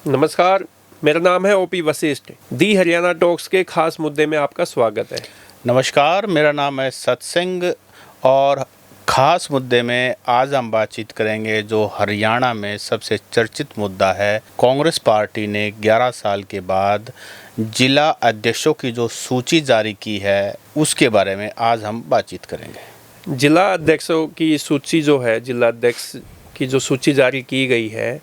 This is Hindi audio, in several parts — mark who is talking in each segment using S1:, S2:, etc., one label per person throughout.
S1: नमस्कार, मेरा नाम है ओपी वशिष्ठ। दी हरियाणा टॉक्स के खास मुद्दे में आपका स्वागत है।
S2: नमस्कार, मेरा नाम है सत्संग और ख़ास मुद्दे में आज हम बातचीत करेंगे जो हरियाणा में सबसे चर्चित मुद्दा है। कांग्रेस पार्टी ने 11 साल के बाद जिला अध्यक्षों की जो सूची जारी की है उसके बारे में आज हम बातचीत करेंगे।
S1: जिला अध्यक्षों की सूची जो है, जिला अध्यक्ष की जो सूची जारी की गई है,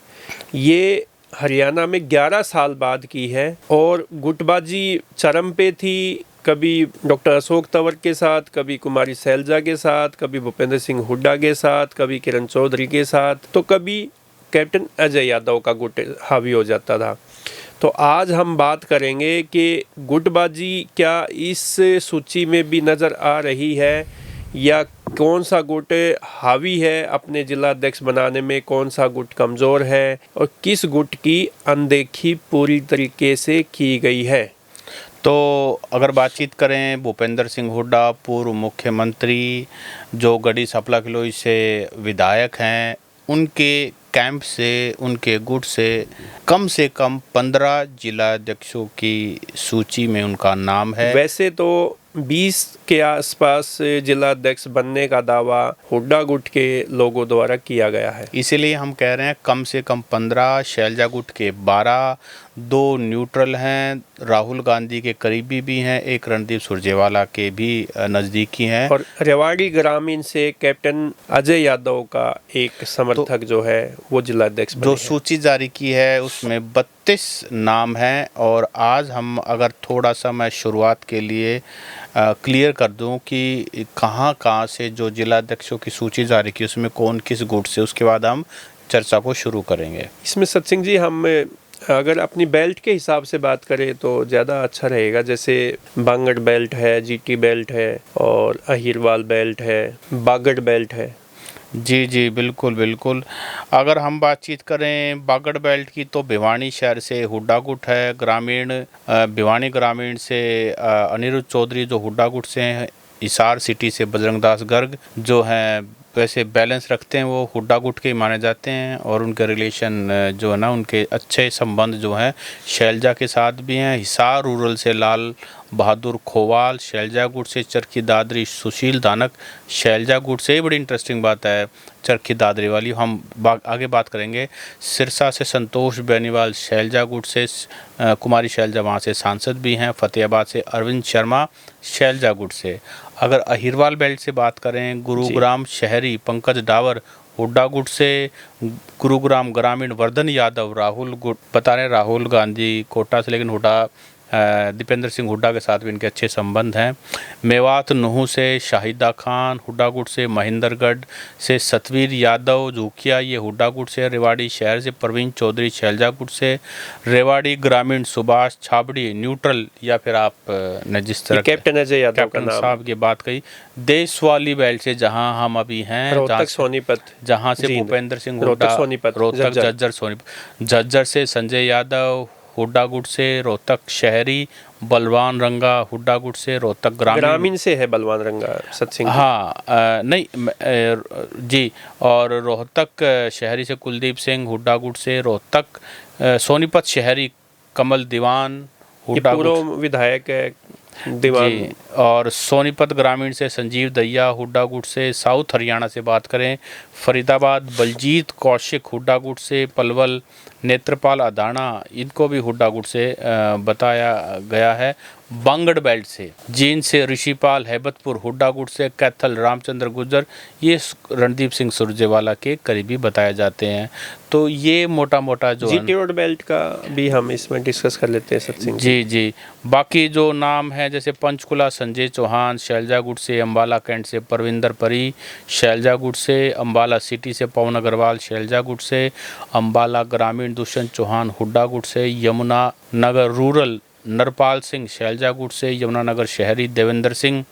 S1: ये हरियाणा में 11 साल बाद की है और गुटबाजी चरम पे थी। कभी डॉक्टर अशोक तंवर के साथ, कभी कुमारी शैलजा के साथ, कभी भूपेंद्र सिंह हुड्डा के साथ, कभी किरण चौधरी के साथ, तो कभी कैप्टन अजय यादव का गुट हावी हो जाता था। तो आज हम बात करेंगे कि गुटबाजी क्या इस सूची में भी नज़र आ रही है या कौन सा गुट हावी है अपने जिला अध्यक्ष बनाने में, कौन सा गुट कमज़ोर है और किस गुट की अनदेखी पूरी तरीके से की गई है।
S2: तो अगर बातचीत करें भूपेंद्र सिंह हुड्डा, पूर्व मुख्यमंत्री जो गढ़ी सपला किलोई से विधायक हैं, उनके कैंप से, उनके गुट से कम 15 जिला अध्यक्षों की सूची में उनका नाम है।
S1: वैसे तो 20 के आसपास जिला अध्यक्ष बनने का दावा हुड्डा गुट के लोगों द्वारा किया गया है।
S2: इसीलिए हम कह रहे हैं कम से कम 15, शैलजा गुट के 12, 2 न्यूट्रल हैं, राहुल गांधी के करीबी भी हैं, एक रणदीप सुरजेवाला के भी नज़दीकी हैं
S1: और रेवाड़ी ग्रामीण से कैप्टन अजय यादव का एक समर्थक जो है वो जिला अध्यक्ष
S2: जो सूची जारी की है उसमें 32 नाम हैं। और आज हम अगर थोड़ा सा मैं शुरुआत के लिए क्लियर कर दूं कि कहां से जो जिला अध्यक्षों की सूची जारी की उसमें कौन किस गुट से, उसके बाद हम चर्चा को शुरू करेंगे।
S1: इसमें सत्सिंह जी, हम अगर अपनी बेल्ट के हिसाब से बात करें तो ज़्यादा अच्छा रहेगा। जैसे बांगड़ बेल्ट है, जीटी बेल्ट है और अहिरवाल बेल्ट है, बागड़ बेल्ट है।
S2: जी बिल्कुल। अगर हम बातचीत करें बागड़ बेल्ट की तो भिवानी शहर से हुड्डा गुट है, भिवानी ग्रामीण से अनिरुद्ध चौधरी जो हुड्डा गुट से हैं, हिसार सिटी से बजरंग दास गर्ग जो हैं वैसे बैलेंस रखते हैं, वो हुड्डा गुट के माने जाते हैं और उनके रिलेशन जो है ना, उनके अच्छे संबंध जो हैं शैलजा के साथ भी हैं। हिसार रूरल से लाल बहादुर खोवाल, शैलजा गुट से चरखी दादरी सुशील दानक, शैलजा गुट से बड़ी इंटरेस्टिंग बात है चरखी दादरी वाली, हम आगे बात करेंगे। सिरसा से संतोष बेनीवाल, शैलजा गुट से कुमारी शैलजा वहाँ से सांसद भी हैं। फतेहाबाद से अरविंद शर्मा, शैलजा गुट से। अगर अहिरवाल बेल्ट से बात करें, गुरुग्राम शहरी पंकज डावर हुड्डा गुट से, गुरुग्राम ग्रामीण वर्धन यादव राहुल गुट बता रहे, राहुल गांधी कोटा से, लेकिन हुड्डा दीपेंद्र सिंह हुड्डा के साथ भी इनके अच्छे संबंध हैं। मेवात नूहू से शाहिदा खान हुड्डा गुट से, महेंद्रगढ़ से सतवीर यादव झूकिया ये हुड्डा गुट से, रेवाड़ी शहर से परवीन चौधरी शैलजा गुट से, रेवाड़ी ग्रामीण सुभाष छाबड़ी न्यूट्रल, या फिर आप ने जिस तरह
S1: कैप्टन अजय यादव
S2: कैप्टन साहब की बात कही, देश वाली बेल्ट से जहां हम अभी हैं,
S1: रोहतक सोनीपत,
S2: जहां से भूपेंद्र सिंह हुड्डा, रोहतक झज्जर सोनीपत, झज्जर से संजय यादव हुड्डा गुट से, रोहतक शहरी बलवान रंगा हुड्डा गुट से, रोहतक ग्रामीण
S1: से है बलवान रंगा सत्सिंह।
S2: हाँ नहीं जी, और रोहतक शहरी से कुलदीप सिंह हुड्डा गुट से, रोहतक सोनीपत शहरी कमल दीवान हुड्डा
S1: पूर्व विधायक है दीवान
S2: जी, और सोनीपत ग्रामीण से संजीव दहिया हुड्डा गुट से। साउथ हरियाणा से बात करें, फरीदाबाद बलजीत कौशिक हुड्डा गुट से, पलवल नेत्रपाल अदाना इनको भी हुड्डा गुट से बताया गया है। बांगड़ बेल्ट से जींद से ऋषिपाल हैबतपुर हुड्डा गुट से, कैथल रामचंद्र गुर्जर ये रणदीप सिंह सुरजेवाला के करीबी बताए जाते हैं। तो ये मोटा जो
S1: जीटी रोड बेल्ट का भी हम इसमें डिस्कस कर लेते हैं सत्सिंह
S2: जी। बाकी जो नाम है जैसे पंचकुला संजय चौहान शैलजा गुट से, अम्बाला कैंट से परविंदर परी शैलजा गुट से, अम्बाला सिटी से पवन अग्रवाल शैलजा गुट से, अम्बाला ग्रामीण दुष्यंत चौहान हुड्डा गुट से, यमुना नगर रूरल नरपाल सिंह शैलजा गुट से, यमुनानगर शहरी देवेंद्र सिंह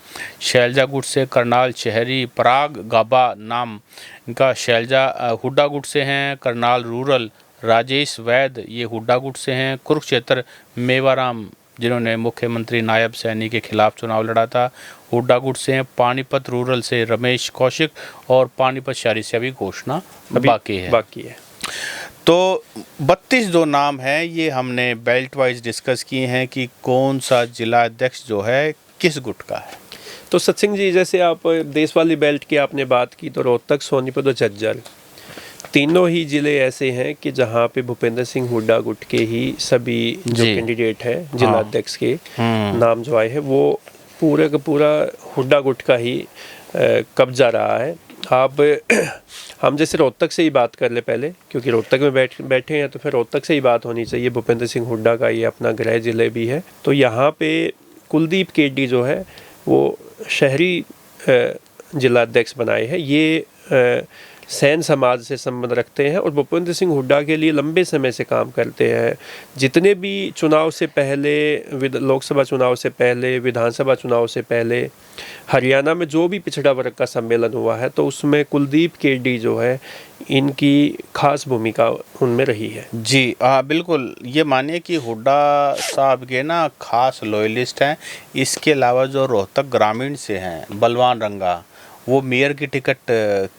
S2: शैलजा गुट से, करनाल शहरी पराग गाबा नाम इनका शैलजा हुड्डा गुट से हैं, करनाल रूरल राजेश वैद ये हुड्डा गुट से हैं, कुरुक्षेत्र मेवाराम जिन्होंने मुख्यमंत्री नायब सैनी के खिलाफ चुनाव लड़ा था हुड्डा गुट से हैं, पानीपत रूरल से रमेश कौशिक और पानीपत शहरी से अभी घोषणा बाकी है। तो 32 जो नाम हैं ये हमने बेल्ट वाइज डिस्कस किए हैं कि कौन सा जिला अध्यक्ष जो है किस गुट का है।
S1: तो सत्सिंह जी, जैसे आप देश वाली बेल्ट की आपने बात की, तो रोहतक, सोनीपत और झज्जर तीनों ही ज़िले ऐसे हैं कि जहाँ पे भूपेंद्र सिंह हुड्डा गुट के ही सभी जो
S2: जी।
S1: कैंडिडेट है जिला
S2: हाँ।
S1: अध्यक्ष के नाम जो आए हैं वो पूरे का पूरा हुड्डा गुट का ही कब्जा रहा है। आप हम जैसे रोहतक से ही बात कर ले पहले, क्योंकि रोहतक में बैठे हैं तो फिर रोहतक से ही बात होनी चाहिए। भूपेंद्र सिंह हुड्डा का ये अपना गृह जिले भी है। तो यहाँ पे कुलदीप केडी जो है वो शहरी जिला अध्यक्ष बनाए हैं। ये सैन समाज से संबंध रखते हैं और भूपेंद्र सिंह हुड्डा के लिए लंबे समय से काम करते हैं। जितने भी चुनाव से पहले, लोकसभा चुनाव से पहले, विधानसभा चुनाव से पहले हरियाणा में जो भी पिछड़ा वर्ग का सम्मेलन हुआ है तो उसमें कुलदीप केडी जो है इनकी खास भूमिका उनमें रही है।
S2: जी हाँ, बिल्कुल। ये मानिए कि हुड्डा साहब के ना खास लॉयलिस्ट हैं। इसके अलावा जो रोहतक ग्रामीण से हैं बलवान रंगा, वो मेयर की टिकट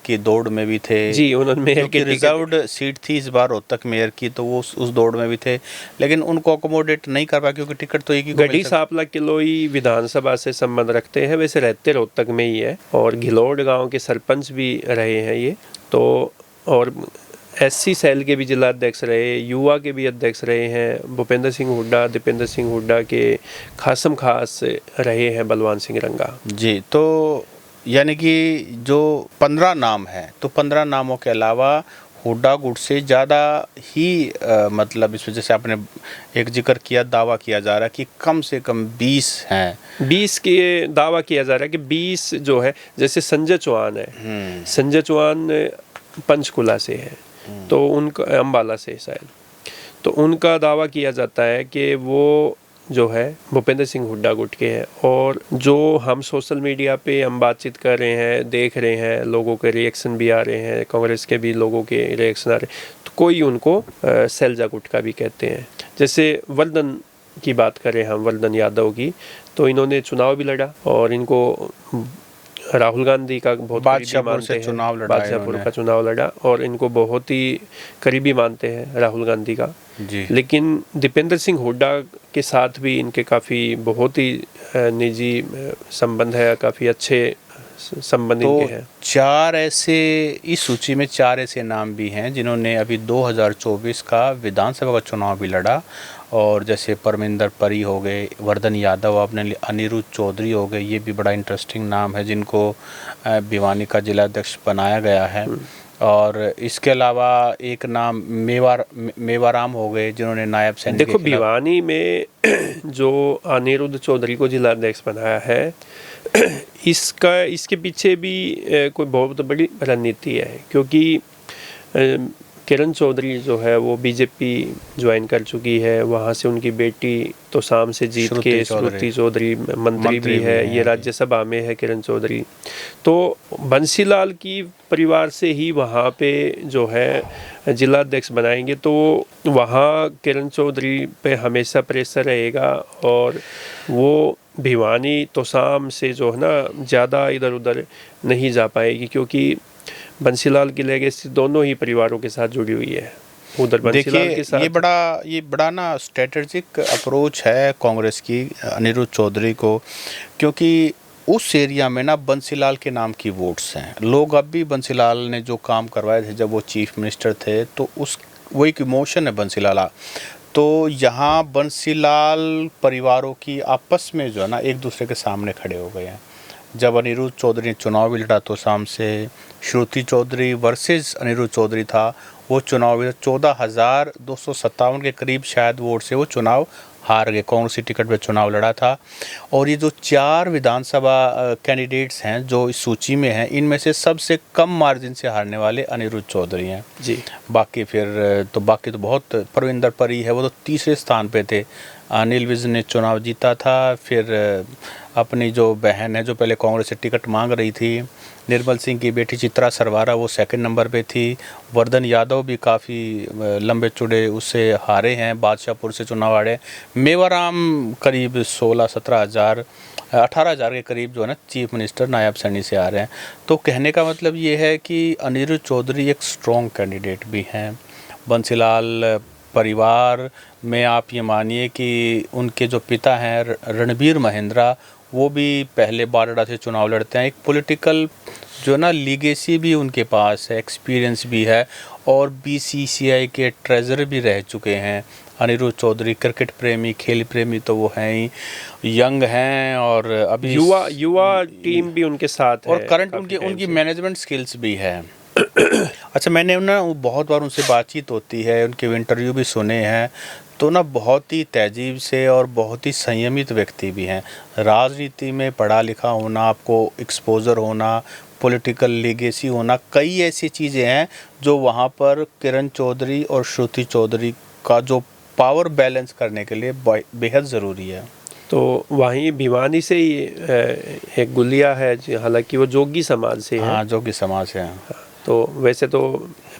S2: की दौड़ में भी थे।
S1: जी, उन्होंने मेयर की
S2: रिजर्व्ड सीट थी इस बार रोहतक मेयर की, तो वो उस दौड़ में भी थे, लेकिन उनको अकोमोडेट नहीं कर पाया क्योंकि टिकट तो एक ही
S1: गढ़ी सांपला किलोई विधानसभा से संबंध रखते हैं। वैसे रहते रोहतक में ही है और घिलौड़ गांव के सरपंच भी रहे हैं ये तो। और एससी सेल के भी जिला अध्यक्ष रहे, युवा के भी अध्यक्ष रहे हैं। भूपेंद्र सिंह हुड्डा, दीपेंद्र सिंह हुड्डा के खासम खास रहे हैं बलवान सिंह रंगा।
S2: जी, तो यानी कि जो 15 नाम हैं, तो 15 नामों के अलावा हुड्डा गुट से ज़्यादा ही मतलब इस वजह से आपने एक जिक्र किया, दावा किया जा रहा है कि कम से कम 20 हैं।
S1: 20 के दावा किया जा रहा है कि 20 जो है, जैसे संजय चौहान है, संजय चौहान पंचकुला से है, तो उनका अम्बाला से शायद, तो उनका दावा किया जाता है कि वो जो है भूपेंद्र सिंह हुड्डा गुट के हैं। और जो हम सोशल मीडिया पे हम बातचीत कर रहे हैं, देख रहे हैं, लोगों के रिएक्शन भी आ रहे हैं, कांग्रेस के भी लोगों के रिएक्शन आ रहे हैं, तो कोई उनको सैलजा गुट का भी कहते हैं। जैसे वर्धन की बात करें हम, वर्धन यादव की, तो इन्होंने चुनाव भी लड़ा और इनको राहुल गांधी का बहुत
S2: बादशाहपुर से चुनाव लड़ा,
S1: बादशाहपुर का चुनाव लड़ा और इनको बहुत ही करीबी मानते हैं राहुल गांधी का।
S2: जी।
S1: लेकिन दीपेंद्र सिंह हुड्डा के साथ भी इनके काफ़ी बहुत ही निजी संबंध है, काफ़ी अच्छे संबंध इनके हैं।
S2: 4 ऐसे, इस सूची में 4 ऐसे नाम भी हैं जिन्होंने अभी 2024 का विधानसभा का चुनाव भी लड़ा, और जैसे परमिंदर परी हो गए, वर्धन यादव, आपने अनिरुद्ध चौधरी हो गए, ये भी बड़ा इंटरेस्टिंग नाम है जिनको भिवानी का जिला अध्यक्ष बनाया गया है। और इसके अलावा एक नाम मेवाराम हो गए जिन्होंने नायब सैनिक।
S1: देखो, भिवानी में जो अनिरुद्ध चौधरी को जिला अध्यक्ष बनाया है, इसके पीछे भी कोई बहुत बड़ी रणनीति है, क्योंकि किरण चौधरी जो है वो बीजेपी ज्वाइन कर चुकी है। वहाँ से उनकी बेटी तो शाम से जीत के श्रुति चौधरी मंत्री भी है, ये राज्यसभा में है किरण चौधरी। तो बंसीलाल की परिवार से ही वहाँ पे जो है जिला अध्यक्ष बनाएंगे, तो वहाँ किरण चौधरी पे हमेशा प्रेशर रहेगा और वो भिवानी तो शाम से जो है ना ज़्यादा इधर उधर नहीं जा पाएगी, क्योंकि बंसीलाल की लेगेसी दोनों ही परिवारों के साथ जुड़ी हुई है। उधर बंसीलाल के साथ
S2: ये बड़ा ना स्ट्रेटेजिक अप्रोच है कांग्रेस की अनिरुद्ध चौधरी को, क्योंकि उस एरिया में ना बंसीलाल के नाम की वोट्स हैं। लोग अब भी बंसीलाल ने जो काम करवाए थे जब वो चीफ मिनिस्टर थे, तो वो एक इमोशन है बंसीलाल। तो यहाँ बंसीलाल परिवारों की आपस में जो है ना एक दूसरे के सामने खड़े हो गए हैं। जब अनिरुद्ध चौधरी ने चुनाव भी लड़ा तो शाम से श्रुति चौधरी वर्सेस अनिरुद्ध चौधरी था, वो चुनाव 14,257 के करीब शायद वोट से वो चुनाव हार गए। कांग्रेस की टिकट पे चुनाव लड़ा था। और ये जो 4 विधानसभा कैंडिडेट्स हैं जो इस सूची में हैं, इनमें से सबसे कम मार्जिन से हारने वाले अनिरुद्ध चौधरी हैं
S1: जी।
S2: बाकी तो बहुत, परविंदर परी है वो तो तीसरे स्थान पे थे। अनिल विज ने चुनाव जीता था। फिर अपनी जो बहन है जो पहले कांग्रेस से टिकट मांग रही थी, निर्मल सिंह की बेटी चित्रा सरवारा, वो सेकंड नंबर पे थी। वर्धन यादव भी काफ़ी लंबे चौड़े उससे हारे हैं, बादशाहपुर से चुनाव हारे। मेवाराम करीब 16-17 हज़ार 18,000 के करीब जो है ना चीफ मिनिस्टर नायब सैनी से आ रहे हैं। तो कहने का मतलब ये है कि अनिरुद्ध चौधरी एक स्ट्रॉन्ग कैंडिडेट भी हैं। बंसीलाल परिवार में आप ये मानिए कि उनके जो पिता हैं रणबीर महेंद्रा, वो भी पहले बारडा से चुनाव लड़ते हैं। एक पॉलिटिकल जो ना लीगेसी भी उनके पास है, एक्सपीरियंस भी है, और बीसीसीआई के ट्रेजरर भी रह चुके हैं। अनिरुद्ध चौधरी क्रिकेट प्रेमी, खेल प्रेमी तो वो हैं ही, यंग हैं, और अभी
S1: युवा टीम भी उनके साथ है,
S2: और करंट उनकी मैनेजमेंट स्किल्स भी है। अच्छा, मैंने ना बहुत बार उनसे बातचीत होती है, उनके इंटरव्यू भी सुने हैं, तो ना बहुत ही तहजीब से और बहुत ही संयमित व्यक्ति भी हैं। राजनीति में पढ़ा लिखा होना, आपको एक्सपोजर होना, पॉलिटिकल लीगेसी होना, कई ऐसी चीज़ें हैं जो वहाँ पर किरण चौधरी और श्रुति चौधरी का जो पावर बैलेंस करने के लिए बेहद ज़रूरी है।
S1: तो वहीं भिवानी से ही एक गुलिया है, हालांकि वो जोगी समाज से है।
S2: हाँ, जोगी समाज से है।
S1: तो वैसे तो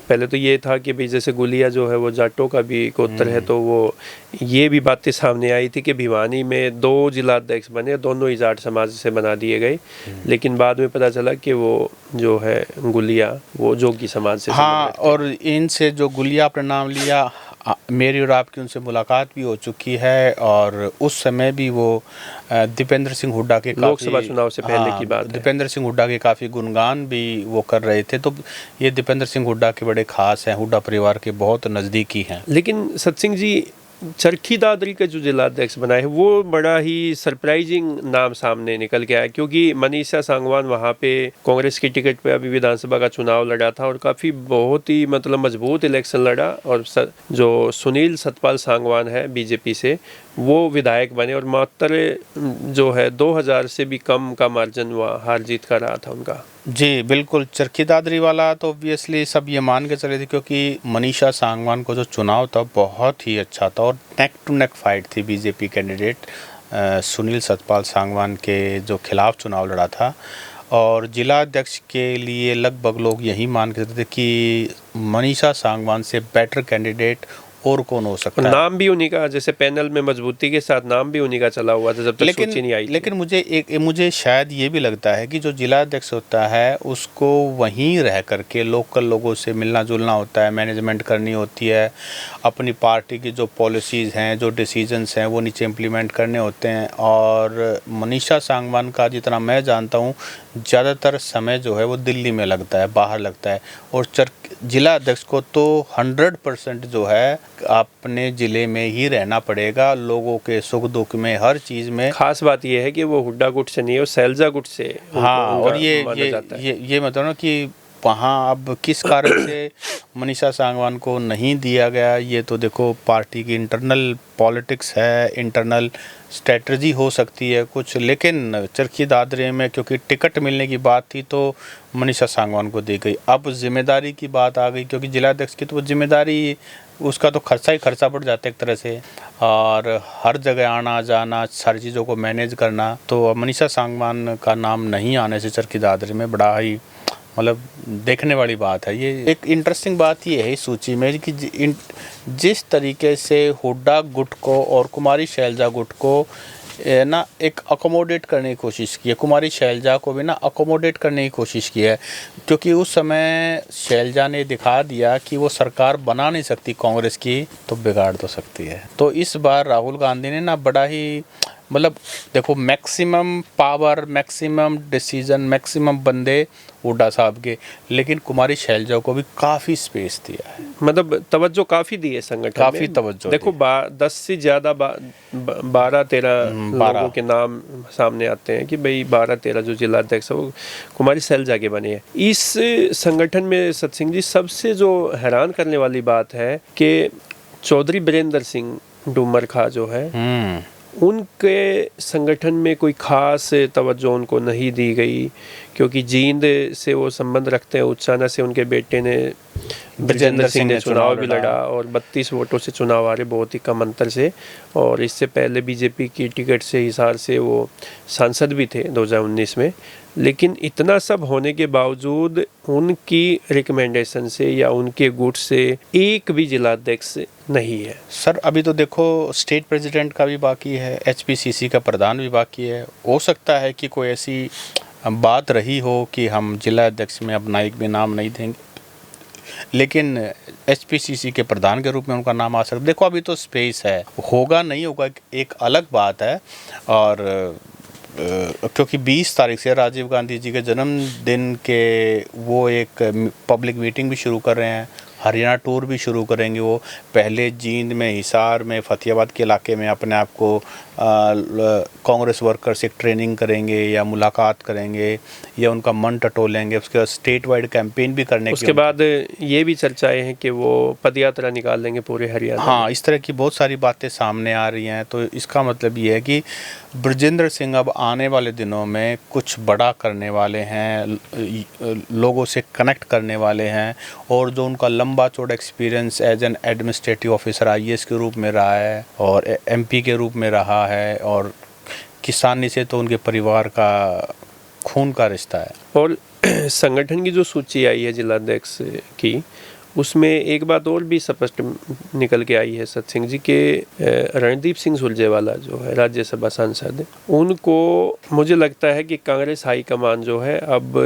S1: पहले तो ये था कि भाई जैसे गुलिया जो है वो जाटों का भी गोत्र है, तो वो ये भी बातें सामने आई थी कि भिवानी में 2 जिला अध्यक्ष बने, दोनों ही जाट समाज से बना दिए गए, लेकिन बाद में पता चला कि वो जो है गुलिया वो जोगी समाज से।
S2: हाँ, और इनसे जो गुलिया आपने नाम लिया, मेरी और आपकी उनसे मुलाकात भी हो चुकी है, और उस समय भी वो दीपेंद्र सिंह हुड्डा के
S1: लोकसभा चुनाव से पहले की बात है।
S2: दीपेंद्र सिंह हुड्डा के काफ़ी गुणगान भी वो कर रहे थे। तो ये दीपेंद्र सिंह हुड्डा के बड़े खास हैं, हुड्डा परिवार के बहुत नज़दीकी हैं।
S1: लेकिन सतसिंह जी, चरखी दादरी का जो जिला अध्यक्ष बना है वो बड़ा ही सरप्राइजिंग नाम सामने निकल के आया, क्योंकि मनीषा सांगवान वहाँ पे कांग्रेस की टिकट पे अभी विधानसभा का चुनाव लड़ा था और काफ़ी बहुत ही मतलब मजबूत इलेक्शन लड़ा, और जो सुनील सतपाल सांगवान है बीजेपी से, वो विधायक बने, और मात्र जो है 2000 से भी कम का मार्जिन वहाँ हार जीत का रहा था उनका।
S2: जी बिल्कुल, चरखी दादरी वाला तो ऑब्वियसली सब ये मान के चले थे, क्योंकि मनीषा सांगवान को जो चुनाव था बहुत ही अच्छा था, और नेक टू नेक फाइट थी बीजेपी कैंडिडेट सुनील सतपाल सांगवान के जो खिलाफ चुनाव लड़ा था, और जिला अध्यक्ष के लिए लगभग लोग यही मान के चलते थे कि मनीषा सांगवान से बेटर कैंडिडेट और कौन हो सकता है।
S1: नाम भी उन्हीं का, जैसे पैनल में मजबूती के साथ नाम भी उन्हीं का चला हुआ था जब तक सूची नहीं आई थी।
S2: लेकिन मुझे शायद ये भी लगता है कि जो जिला अध्यक्ष होता है उसको वहीं रह करके लोकल लोगों से मिलना जुलना होता है, मैनेजमेंट करनी होती है, अपनी पार्टी की जो पॉलिसीज़ हैं, जो डिसीजंस हैं, वो नीचे इम्प्लीमेंट करने होते हैं। और मनीषा सांगवान का जितना मैं जानता हूँ, ज़्यादातर समय जो है वो दिल्ली में लगता है, बाहर लगता है, और जिला अध्यक्ष को तो 100% जो है अपने ज़िले में ही रहना पड़ेगा, लोगों के सुख दुख में, हर चीज़ में।
S1: खास बात यह है कि वो हुड्डा गुट से नहीं है, वो सैलजा गुट से।
S2: हाँ, और ये मतलब ना कि वहाँ अब किस कारण से मनीषा सांगवान को नहीं दिया गया, ये तो देखो पार्टी की इंटरनल पॉलिटिक्स है, इंटरनल स्ट्रेटजी हो सकती है कुछ। लेकिन चरखी दादरी में क्योंकि टिकट मिलने की बात थी तो मनीषा सांगवान को दी गई। अब जिम्मेदारी की बात आ गई, क्योंकि जिला अध्यक्ष की तो वो जिम्मेदारी, उसका तो खर्चा ही खर्चा पड़ जाता है एक तरह से, और हर जगह आना जाना, सारी चीज़ों को मैनेज करना। तो मनीषा सांगवान का नाम नहीं आने से चरखी दादरी में बड़ा ही मतलब देखने वाली बात है। ये एक इंटरेस्टिंग बात ये है सूची में कि जिस तरीके से हुड्डा गुट को और कुमारी शैलजा गुट को ना एक अकोमोडेट करने की कोशिश की है, कुमारी शैलजा को भी ना अकोमोडेट करने की कोशिश की है, क्योंकि उस समय शैलजा ने दिखा दिया कि वो सरकार बना नहीं सकती कांग्रेस की, तो बिगाड़ तो सकती है। तो इस बार राहुल गांधी ने ना बड़ा ही मतलब देखो, maximum power, maximum decision, maximum बंदे हुड्डा साहब के, लेकिन कुमारी शैलजा को भी काफ़ी स्पेस दिया है,
S1: मतलब तवज्जो काफ़ी दी है संगठन में,
S2: काफ़ी तवज्जो।
S1: देखो 10 से ज़्यादा 12-13 लोगों के नाम सामने आते हैं कि भाई 12-13 जो जिला अध्यक्ष है वो कुमारी शैलजा के बने हैं इस संगठन में। सतसिंह जी, सबसे जो हैरान करने वाली बात है कि चौधरी बीरेंद्र सिंह डूमर खां जो है, उनके संगठन में कोई खास तवज्जो उनको नहीं दी गई, क्योंकि जींद से वो संबंध रखते हैं। उचाना से उनके बेटे ने ब्रजेंद्र सिंह ने चुनाव भी लड़ा और 32 वोटों से चुनाव हारे, बहुत ही कम अंतर से, और इससे पहले बीजेपी की टिकट से हिसार से वो सांसद भी थे 2019 में। लेकिन इतना सब होने के बावजूद उनकी रिकमेंडेशन से या उनके गुट से एक भी जिला अध्यक्ष नहीं है।
S2: सर अभी तो देखो स्टेट प्रेसिडेंट का भी बाकी है, HPCC का प्रधान भी बाकी है। हो सकता है कि कोई ऐसी बात रही हो कि हम जिला अध्यक्ष में अब नाइक में नाम नहीं देंगे, लेकिन HPCC के प्रधान के रूप में उनका नाम आ सकता। देखो अभी तो स्पेस है, होगा नहीं होगा एक अलग बात है। और क्योंकि 20 तारीख से राजीव गांधी जी के जन्मदिन के वो एक पब्लिक मीटिंग भी शुरू कर रहे हैं, हरियाणा टूर भी शुरू करेंगे। वो पहले जींद में, हिसार में, फतेहाबाद के इलाके में अपने आप को कांग्रेस वर्कर से ट्रेनिंग करेंगे या मुलाकात करेंगे या उनका मन टटोलेंगे। उसके बाद स्टेट वाइड कैंपेन भी करने
S1: उसके बाद ये भी चर्चाएं हैं कि वो पदयात्रा निकाल लेंगे पूरे हरियाणा।
S2: हाँ, इस तरह की बहुत सारी बातें सामने आ रही हैं। तो इसका मतलब ये है कि ब्रजेंद्र सिंह अब आने वाले दिनों में कुछ बड़ा करने वाले हैं, लोगों से कनेक्ट करने वाले हैं। और जो उनका लंबा चौड़ा experience as an administrative officer IAS के रूप में रहा है और MP के रूप में रहा है, और किसानी से तो उनके परिवार का खून का रिश्ता है।
S1: और संगठन की जो सूची आई है जिलाध्यक्ष की, उसमें एक बात और भी स्पष्ट निकल के आई है सत सिंह जी के रणदीप सिंह सुरजेवाला जो है राज्यसभा सांसद, उनको मुझे लगता है कि कांग्रेस हाईकमान जो है अब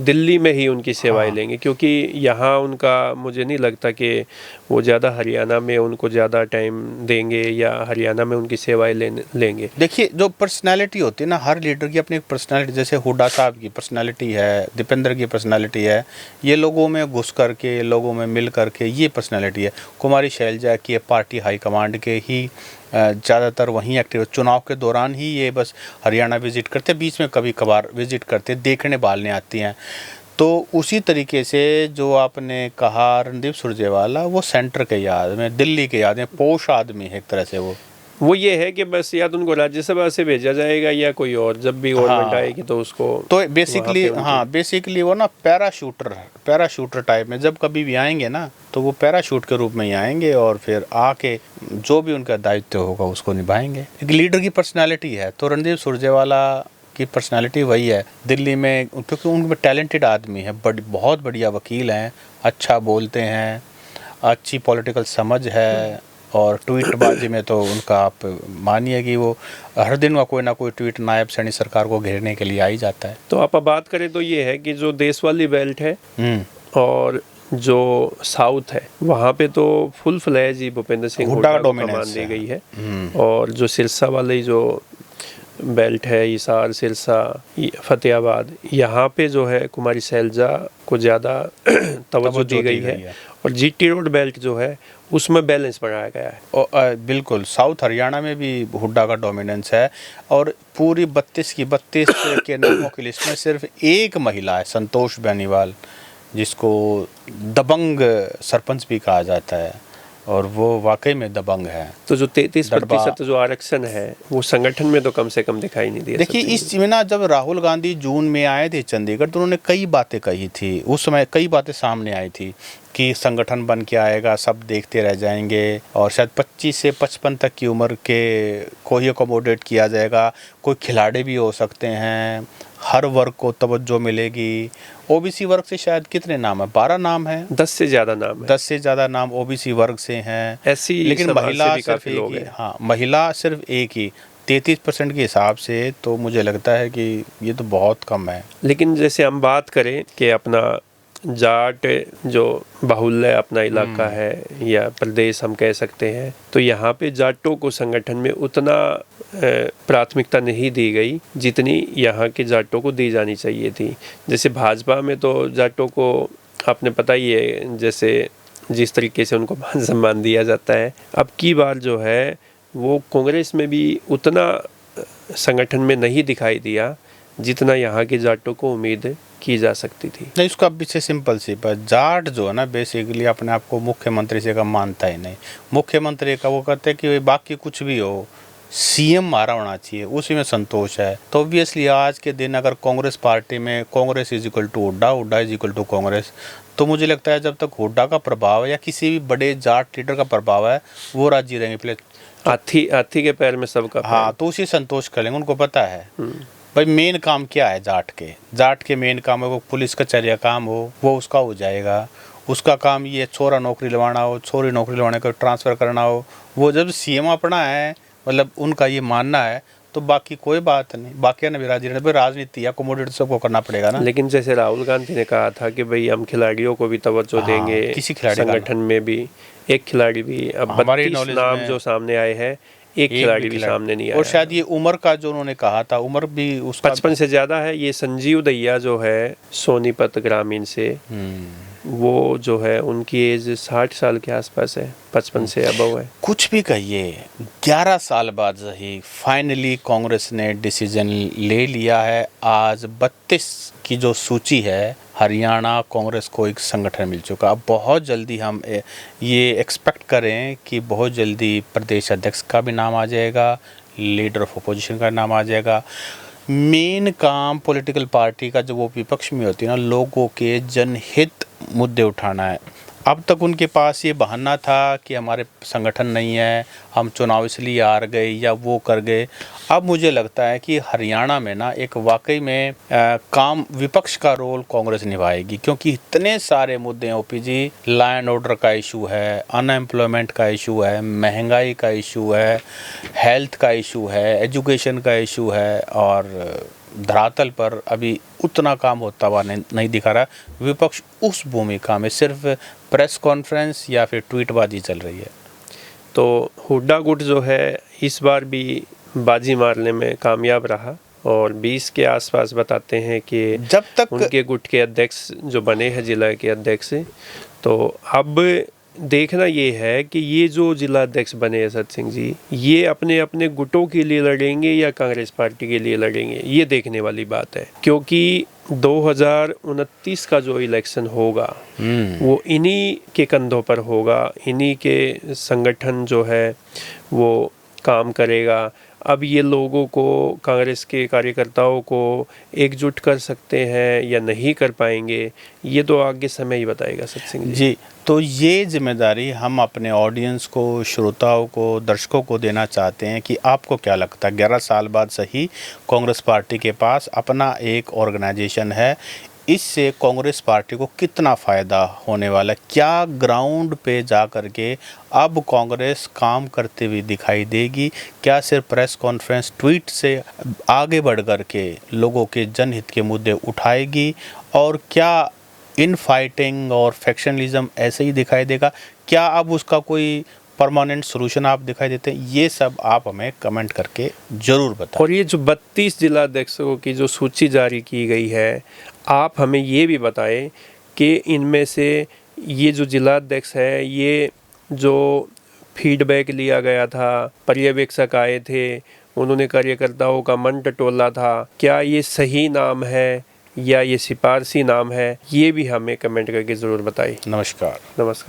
S1: दिल्ली में ही उनकी सेवाएं लेंगे, क्योंकि यहाँ उनका मुझे नहीं लगता कि वो ज़्यादा हरियाणा में उनको ज़्यादा टाइम देंगे या हरियाणा में उनकी सेवाएं लेंगे।
S2: देखिए, जो पर्सनालिटी होती है ना, हर लीडर की अपनी एक पर्सनालिटी, जैसे हुड्डा साहब की पर्सनालिटी है, दीपेंद्र की पर्सनालिटी है, ये लोगों में घुस करके, लोगों में मिल करके ये पर्सनालिटी है। कुमारी शैलजा की पार्टी हाईकमांड के ही ज़्यादातर वहीं एक्टिव, चुनाव के दौरान ही ये बस हरियाणा विजिट करते, बीच में कभी कभार विजिट करते, देखने भालने आती हैं। तो उसी तरीके से जो आपने कहा रणदीप सुरजेवाला, वो सेंटर के याद में, दिल्ली के याद में पोश आदमी है एक तरह से। वो
S1: ये है कि बस या तो उनको राज्यसभा से भेजा जाएगा या कोई और, जब भी गवर्नमेंट आएगी तो उसको, तो
S2: बेसिकली वो ना पैराशूटर टाइप में जब कभी भी आएंगे ना, तो वो पैराशूट के रूप में ही आएंगे और फिर आके जो भी उनका दायित्व होगा उसको निभाएंगे। एक लीडर की पर्सनैलिटी है, तो रणदीप सुरजेवाला की पर्सनैलिटी वही है दिल्ली में, क्योंकि उनमें टैलेंटेड आदमी है, बहुत बढ़िया वकील हैं, अच्छा बोलते हैं, अच्छी पॉलिटिकल समझ है। और ट्वीटबाजी में तो उनका आप मानिए कि वो हर दिन का कोई ना कोई ट्वीट नायब सैनी सरकार को घेरने के लिए आ ही जाता है।
S1: तो आप बात करें तो ये है कि जो देश वाली बेल्ट है और जो साउथ है, वहाँ पे तो फुल फ्लैज ही भूपेंद्र सिंह हुड्डा को कमान दी गई है। और जो सिरसा वाली जो बेल्ट है, हिसार, सिरसा, फतेहाबाद, यहाँ पे जो है कुमारी शैलजा को ज़्यादा तवज्जो दी गई है। और GT रोड बेल्ट जो है उसमें बैलेंस बढ़ाया गया है।
S2: और बिल्कुल साउथ हरियाणा में भी हुड्डा का डोमिनेंस है। और पूरी 32 के नामों की लिस्ट में सिर्फ एक महिला है, संतोष बेनीवाल, जिसको दबंग सरपंच भी कहा जाता है, और वो वाकई में दबंग है।
S1: तो जो 33% जो आरक्षण है वो संगठन में तो कम से कम दिखाई नहीं दिया।
S2: देखिए, इस में ना जब राहुल गांधी जून में आए थे चंडीगढ़, तो उन्होंने कई बातें कही थी। उस समय कई बातें सामने आई थी कि संगठन बन के आएगा, सब देखते रह जाएंगे, और शायद 25 से 55 तक की उम्र के को ही अकोमोडेट किया जाएगा, कोई खिलाड़ी भी हो सकते हैं, हर वर्ग को तवज्जो मिलेगी। OBC वर्ग से शायद कितने नाम है, 12 नाम है,
S1: 10 से ज़्यादा नाम है,
S2: 10 से ज़्यादा नाम OBC वर्ग से हैं।
S1: ऐसी
S2: लेकिन महिला सिर्फ एक ही, हाँ, महिला सिर्फ एक ही, 33% के हिसाब से। तो मुझे लगता है कि ये तो बहुत कम है।
S1: लेकिन जैसे हम बात करें कि अपना जाट जो बाहुल्य अपना इलाका है या प्रदेश हम कह सकते हैं, तो यहाँ पे जाटों को संगठन में उतना प्राथमिकता नहीं दी गई जितनी यहाँ के जाटों को दी जानी चाहिए थी। जैसे भाजपा में तो जाटों को आपने पता ही है, जैसे जिस तरीके से उनको मान सम्मान दिया जाता है, अब की बार जो है वो कांग्रेस में भी उतना संगठन में नहीं दिखाई दिया जितना यहाँ के जाटों को उम्मीद की जा सकती थी।
S2: नहीं, उसका पीछे सिंपल सी बात, जाट जो है ना बेसिकली अपने आप को मुख्यमंत्री से कम मानता ही नहीं। मुख्यमंत्री का वो कहते हैं कि बाकी कुछ भी हो, CM हमारा होना चाहिए, उसी में संतोष है। तो ऑब्वियसली आज के दिन अगर कांग्रेस पार्टी में Congress is equal to Hooda, Hooda is equal to Congress, तो मुझे लगता है जब तक हुड्डा का प्रभाव है या किसी भी बड़े जाट लीडर का प्रभाव है, वो राजी रहेंगे। पहले
S1: हाथी के पैर में सबका पैर।
S2: हाँ, तो उसी संतोष कर लेंगे, उनको पता है भाई मेन काम क्या है। जाट के मेन काम है, वो पुलिस कचहरी का काम हो वो उसका हो जाएगा। उसका काम ये छोरा नौकरी लवाना हो, छोरी नौकरी लवाने को ट्रांसफ़र करना हो, वो जब CM अपना है, मतलब उनका ये मानना है, तो बाकी कोई बात नहीं, बाकी ने भी राजी रहना। भाई राजनीति या कमोडिटी सबको करना पड़ेगा ना।
S1: लेकिन जैसे राहुल गांधी ने कहा था कि भाई हम खिलाड़ियों को भी तवज्जो
S2: हाँ,
S1: देंगे,
S2: किसी खिलाड़ी का
S1: संगठन में भी एक खिलाड़ी भी, अब
S2: हमारी
S1: 32
S2: knowledge
S1: नाम
S2: में
S1: जो सामने आए हैं, एक खिलाड़ी भी सामने नहीं आया।
S2: और शायद ये उम्र का जो उन्होंने कहा था, उम्र भी उसका
S1: 55 से ज्यादा है। ये संजीव दहिया जो है सोनीपत ग्रामीण से, वो जो है उनकी एज 60 साल के आसपास है, 55 से अबव है।
S2: कुछ भी कहिए, 11 साल बाद सही फाइनली कांग्रेस ने डिसीजन ले लिया है। आज 32 की जो सूची है, हरियाणा कांग्रेस को एक संगठन मिल चुका। अब बहुत जल्दी हम ये एक्सपेक्ट करें कि बहुत जल्दी प्रदेश अध्यक्ष का भी नाम आ जाएगा, लीडर ऑफ अपोजिशन का नाम आ जाएगा। मेन काम पॉलिटिकल पार्टी का जो वो विपक्ष में होती है ना, लोगों के जनहित मुद्दे उठाना है। अब तक उनके पास ये बहाना था कि हमारे संगठन नहीं है, हम चुनाव इसलिए हार गए या वो कर गए। अब मुझे लगता है कि हरियाणा में ना एक वाकई में काम विपक्ष का रोल कांग्रेस निभाएगी, क्योंकि इतने सारे मुद्दे हैं ओपीजी। लॉ एंड ऑर्डर का इशू है, अनएम्प्लॉयमेंट का इशू है, महंगाई का इशू है, हेल्थ का इशू है, एजुकेशन का इशू है, और धरातल पर अभी उतना काम होता हुआ नहीं दिखा रहा। विपक्ष उस भूमिका में सिर्फ प्रेस कॉन्फ्रेंस या फिर ट्वीटबाजी चल रही है।
S1: तो हुड्डा गुट जो है इस बार भी बाजी मारने में कामयाब रहा, और 20 के आसपास बताते हैं कि
S2: जब तक
S1: उनके गुट के अध्यक्ष जो बने हैं जिला के अध्यक्ष। तो अब देखना ये है कि ये जो जिला अध्यक्ष बने हैं सत सिंह जी, ये अपने अपने गुटों के लिए लड़ेंगे या कांग्रेस पार्टी के लिए लड़ेंगे, ये देखने वाली बात है। क्योंकि 2029 का जो इलेक्शन होगा वो इन्हीं के कंधों पर होगा, इन्हीं के संगठन जो है वो काम करेगा। अब ये लोगों को, कांग्रेस के कार्यकर्ताओं को एकजुट कर सकते हैं या नहीं कर पाएंगे, ये तो आगे समय ही बताएगा सत सिंह
S2: जी। तो ये जिम्मेदारी हम अपने ऑडियंस को, श्रोताओं को, दर्शकों को देना चाहते हैं कि आपको क्या लगता है 11 साल बाद सही कांग्रेस पार्टी के पास अपना एक ऑर्गेनाइजेशन है, इससे कांग्रेस पार्टी को कितना फ़ायदा होने वाला है? क्या ग्राउंड पे जा कर के अब कांग्रेस काम करते हुए दिखाई देगी? क्या सिर्फ प्रेस कॉन्फ्रेंस, ट्वीट से आगे बढ़ कर के लोगों के जनहित के मुद्दे उठाएगी? और क्या इन फाइटिंग और फैक्शनलिज्म ऐसे ही दिखाई देगा? क्या अब उसका कोई परमानेंट सोल्यूशन आप दिखाई देते हैं? ये सब आप हमें कमेंट करके ज़रूर बताएं।
S1: और ये जो 32 जिला अध्यक्षों की जो सूची जारी की गई है, आप हमें ये भी बताएं कि इनमें से ये जो जिला अध्यक्ष है, ये जो फीडबैक लिया गया था, पर्यवेक्षक आए थे, उन्होंने कार्यकर्ताओं का मन टटोला था, क्या ये सही नाम है या ये सिफारसी नाम है? ये भी हमें कमेंट करके ज़रूर बताएं।
S2: नमस्कार।
S1: नमस्कार।